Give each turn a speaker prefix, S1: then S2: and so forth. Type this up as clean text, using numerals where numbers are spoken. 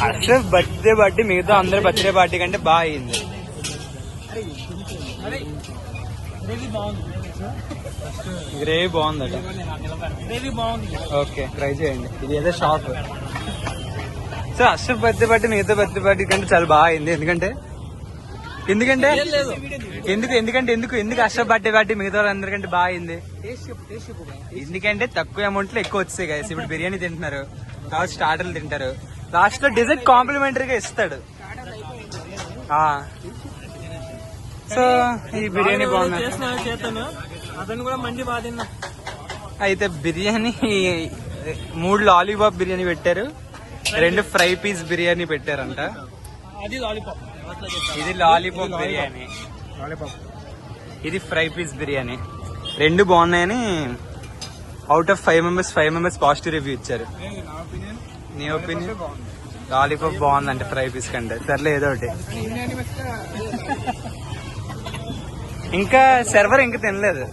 S1: అర్షఫ్ birthday party మిగతా అందరి birthday party కంటే బాగా అయింది. గ్రేవీ బాగుందట. ఓకే ట్రై చేయండి. ఇది ఏదో షాప్. సో అర్షఫ్ బర్త్డే పార్టీ మిగతా బర్త్డే పార్టీ కంటే చాలా బాగా అయింది. ఎందుకంటే అర్షఫ్ బర్త్డే పార్టీ మిగతా వాళ్ళందరికంటే బాగా అయింది. ఎందుకంటే తక్కువ అమౌంట్ లో ఎక్కువ వచ్చాయి కదా. ఇప్పుడు బిర్యానీ తింటున్నారు, తర్వాత స్టార్టర్లు తింటారు, లాస్ట్ లో డిజర్ట్ కాంప్లిమెంటరీగా ఇస్తాడు. సో ఈ బిర్యానీ బాగుంది. అయితే బిర్యానీ 3 లాలీపాప్ బిర్యానీ పెట్టారు, 2 ఫ్రై పీస్ బిర్యానీ పెట్టారంట. ఇది లాలీపాప్ బిర్యానీ, ఇది ఫ్రై పీస్ బిర్యానీ. 2 బాగున్నాయని out of 5 members positive review ఇచ్చారు. నీ ఒపీనియన్? లాలీపాప్ బాగుందంటే ఫ్రై పీస్ కంటే. సర్లే ఏదో ఒకటి. ఇంకా సర్వర్ ఇంకా తినలేదు.